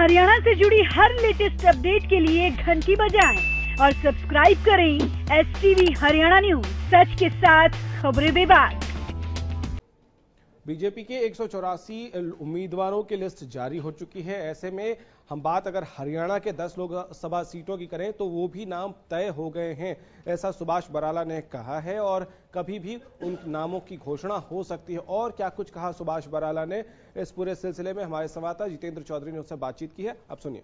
हरियाणा से जुड़ी हर latest update के लिए घंटी बजाएं और सब्सक्राइब करें STV हरियाणा न्यूज, सच के साथ खबरें बेबाक। बीजेपी के 184 उम्मीदवारों की लिस्ट जारी हो चुकी है। ऐसे में हम बात अगर हरियाणा के 10 लोकसभा सीटों की करें तो वो भी नाम तय हो गए हैं, ऐसा सुभाष बराला ने कहा है और कभी भी उन नामों की घोषणा हो सकती है। और क्या कुछ कहा सुभाष बराला ने, इस पूरे सिलसिले में हमारे संवाददाता जितेंद्र चौधरी ने उससे बातचीत की है, अब सुनिए।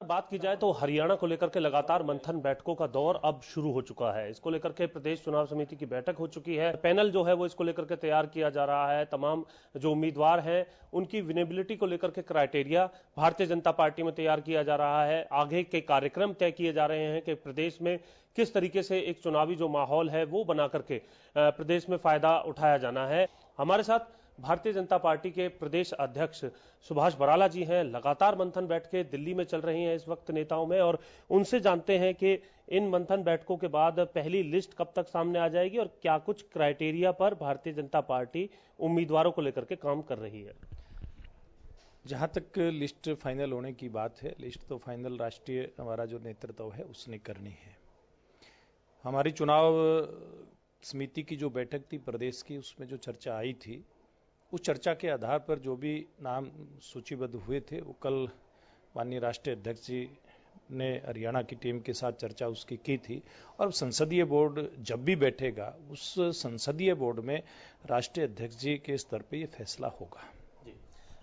बात की जाए तो हरियाणा को लेकर के लगातार मंथन बैठकों का दौर अब शुरू हो चुका है। इसको लेकर के प्रदेश चुनाव समिति की बैठक हो चुकी है। पैनल जो है वो इसको लेकर के तैयार किया जा रहा है। तमाम जो उम्मीदवार हैं उनकी विनेबिलिटी को लेकर के क्राइटेरिया भारतीय जनता पार्टी में तैयार किया जा रहा है। आगे के कार्यक्रम तय किए जा रहे हैं कि प्रदेश में किस तरीके से एक चुनावी जो माहौल है वो बना करके प्रदेश में फायदा उठाया जाना है। हमारे साथ भारतीय जनता पार्टी के प्रदेश अध्यक्ष सुभाष बराला जी हैं। लगातार मंथन बैठकें दिल्ली में चल रही हैं इस वक्त नेताओं में, और उनसे जानते हैं कि इन मंथन बैठकों के बाद पहली लिस्ट कब तक सामने आ जाएगी और क्या कुछ क्राइटेरिया पर भारतीय जनता पार्टी उम्मीदवारों को लेकर के काम कर रही है। जहां तक लिस्ट फाइनल होने की बात है, लिस्ट तो फाइनल राष्ट्रीय हमारा जो नेतृत्व है उसने करनी है। हमारी चुनाव समिति की जो बैठक थी प्रदेश की, उसमें जो चर्चा आई थी, उस चर्चा के आधार पर जो भी नाम सूचीबद्ध हुए थे वो कल माननीय राष्ट्रीय अध्यक्ष जी ने हरियाणा की टीम के साथ चर्चा उसकी की थी। और संसदीय बोर्ड जब भी बैठेगा उस संसदीय बोर्ड में राष्ट्रीय अध्यक्ष जी के स्तर पे ये फैसला होगा। जी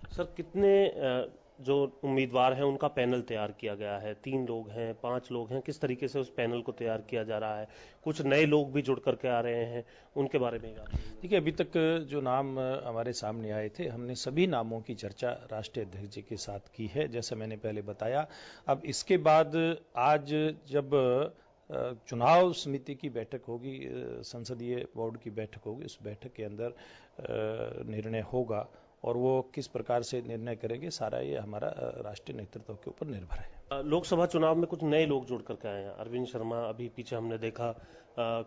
सर, कितने जो उम्मीदवार हैं उनका पैनल तैयार किया गया है? 3 लोग हैं, 5 लोग हैं, किस तरीके से उस पैनल को तैयार किया जा रहा है? कुछ नए लोग भी जुड़ करके आ रहे हैं, उनके बारे में देखिए, अभी तक जो नाम हमारे सामने आए थे, हमने सभी नामों की चर्चा राष्ट्रीय अध्यक्ष जी के साथ की है, जैसे मैंने पहले बताया। अब इसके बाद आज जब चुनाव समिति की बैठक होगी, संसदीय बोर्ड की बैठक होगी, उस बैठक के अंदर निर्णय होगा और वो किस प्रकार से निर्णय करेंगे, सारा ये हमारा राष्ट्रीय नेतृत्व के ऊपर निर्भर है। लोकसभा चुनाव में कुछ नए लोग जुड़ करके आए हैं। अरविंद शर्मा अभी पीछे हमने देखा,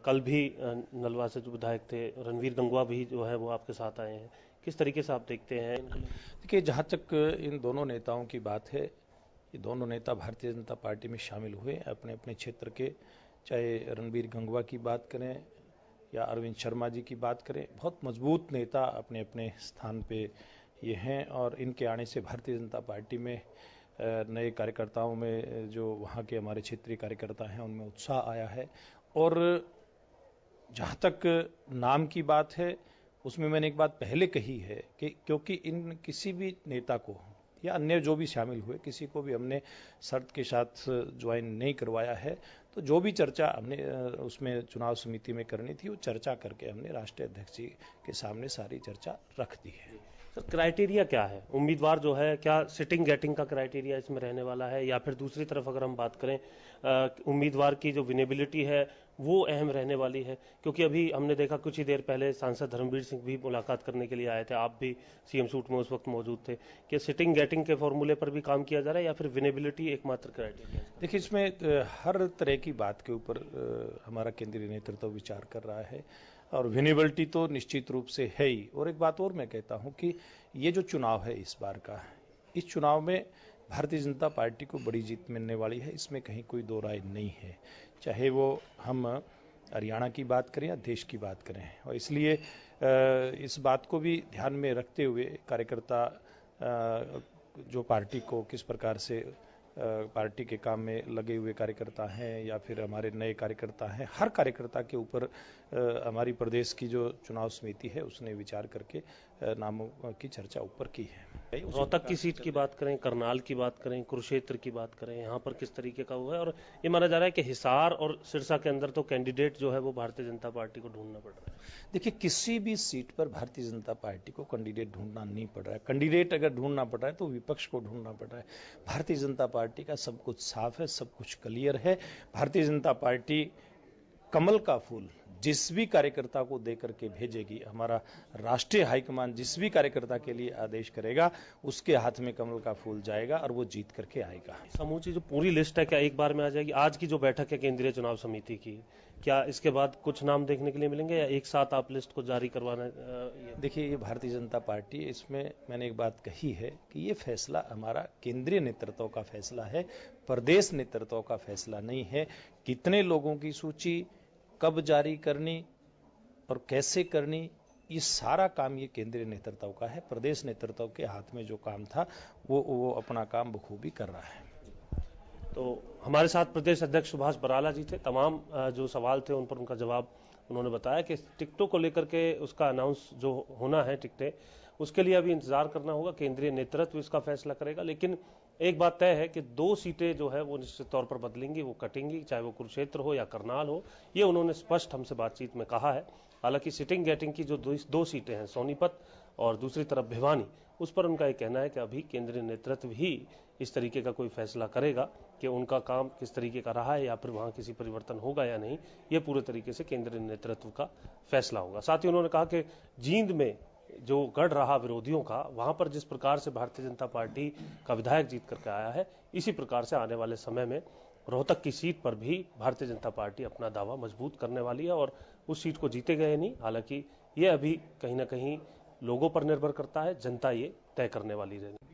कल भी नलवा से जो विधायक थे रणवीर गंगवा भी जो है वो आपके साथ आए हैं। किस तरीके से आप देखते हैं? देखिए, जहाँ तक इन दोनों नेताओं की बात है, ये दोनों नेता भारतीय जनता पार्टी में शामिल हुए अपने अपने क्षेत्र के, चाहे रणवीर गंगवा की बात करें या अरविंद शर्मा जी की बात करें, बहुत मजबूत नेता अपने अपने स्थान पे ये हैं। और इनके आने से भारतीय जनता पार्टी में नए कार्यकर्ताओं में, जो वहाँ के हमारे क्षेत्रीय कार्यकर्ता हैं, उनमें उत्साह आया है। और जहाँ तक नाम की बात है, उसमें मैंने एक बात पहले कही है कि क्योंकि इन किसी भी नेता को या अन्य जो भी शामिल हुए, किसी को भी हमने शर्त के साथ ज्वाइन नहीं करवाया है। तो जो भी चर्चा हमने उसमें चुनाव समिति में करनी थी, वो चर्चा करके हमने राष्ट्रीय अध्यक्ष जी के सामने सारी चर्चा रख दी है। सर, क्राइटेरिया क्या है? उम्मीदवार जो है, क्या सिटिंग गेटिंग का क्राइटेरिया इसमें रहने वाला है, या फिर दूसरी तरफ अगर हम बात करें उम्मीदवार की जो विनेबिलिटी है वो अहम रहने वाली है? क्योंकि अभी हमने देखा कुछ ही देर पहले सांसद धर्मवीर सिंह भी मुलाकात करने के लिए आए थे, आप भी सीएम सूट में उस वक्त मौजूद थे। कि सिटिंग गेटिंग के फॉर्मूले पर भी काम किया जा रहा है या फिर विनेबिलिटी एकमात्र क्राइटेरिया? देखिए, इसमें हर तरह की बात के ऊपर हमारा केंद्रीय नेतृत्व विचार कर रहा है और विनेबिलिटी तो निश्चित रूप से है ही। और एक बात और मैं कहता हूं कि ये जो चुनाव है इस बार का, इस चुनाव में भारतीय जनता पार्टी को बड़ी जीत मिलने वाली है, इसमें कहीं कोई दो राय नहीं है, चाहे वो हम हरियाणा की बात करें या देश की बात करें। और इसलिए इस बात को भी ध्यान में रखते हुए कार्यकर्ता जो पार्टी को किस प्रकार से पार्टी के काम में लगे हुए कार्यकर्ता हैं या फिर हमारे नए कार्यकर्ता हैं, हर कार्यकर्ता के ऊपर हमारी प्रदेश की जो चुनाव समिति है उसने विचार करके नामों की चर्चा ऊपर की है। रोहतक की सीट की बात करें, करनाल की बात करें, कुरुक्षेत्र की बात करें, यहाँ पर किस तरीके का हुआ है? और ये माना जा रहा है कि हिसार और सिरसा के अंदर तो कैंडिडेट जो है वो भारतीय जनता पार्टी को ढूंढना पड़ रहा है। देखिए, किसी भी सीट पर भारतीय जनता पार्टी को कैंडिडेट ढूंढना नहीं पड़ रहा है। कैंडिडेट अगर ढूंढना पड़ रहा है तो विपक्ष को ढूंढना पड़ रहा है। भारतीय जनता पार्टी का सब कुछ साफ है, सब कुछ क्लियर है। भारतीय जनता पार्टी कमल का फूल जिस भी कार्यकर्ता को दे करके भेजेगी, हमारा राष्ट्रीय हाईकमान जिस भी कार्यकर्ता के लिए आदेश करेगा उसके हाथ में कमल का फूल जाएगा और वो जीत करके आएगा। समूची जो पूरी लिस्ट है क्या एक बार में आ जाएगी? आज की जो बैठक है केंद्रीय चुनाव समिति की, क्या इसके बाद कुछ नाम देखने के लिए मिलेंगे या एक साथ आप लिस्ट को जारी करवाना? देखिए, ये भारतीय जनता पार्टी, इसमें मैंने एक बात कही है कि ये फैसला हमारा केंद्रीय नेतृत्व का फैसला है, प्रदेश नेतृत्व का फैसला नहीं है। कितने लोगों की सूची कब जारी करनी और कैसे करनी, ये सारा काम ये केंद्रीय नेतृत्व का है। प्रदेश नेतृत्व के हाथ में जो काम था वो अपना काम बखूबी कर रहा है। तो हमारे साथ प्रदेश अध्यक्ष सुभाष बराला जी थे। तमाम जो सवाल थे उन पर उनका जवाब उन्होंने बताया कि टिकटों को लेकर के उसका अनाउंस जो होना है टिकटें, उसके लिए अभी इंतजार करना होगा, केंद्रीय नेतृत्व इसका फैसला करेगा। लेकिन एक बात तय है कि 2 सीटें जो है वो निश्चित तौर पर बदलेंगी, वो कटेंगी, चाहे वो कुरुक्षेत्र हो या करनाल हो, ये उन्होंने स्पष्ट हमसे बातचीत में कहा है। हालांकि सिटिंग गेटिंग की जो 2 सीटें हैं, सोनीपत और दूसरी तरफ भिवानी, उस पर उनका ये कहना है कि अभी केंद्रीय नेतृत्व ही इस तरीके का कोई फैसला करेगा कि उनका काम किस तरीके का रहा है या फिर वहां किसी परिवर्तन होगा या नहीं, ये पूरे तरीके से केंद्रीय नेतृत्व का फैसला होगा। साथ ही उन्होंने कहा कि जींद में जो गढ़ रहा विरोधियों का, वहां पर जिस प्रकार से भारतीय जनता पार्टी का विधायक जीत करके आया है, इसी प्रकार से आने वाले समय में रोहतक की सीट पर भी भारतीय जनता पार्टी अपना दावा मजबूत करने वाली है और उस सीट को जीते गए नहीं। हालांकि ये अभी कहीं ना कहीं लोगों पर निर्भर करता है, जनता ये तय करने वाली रहेगी।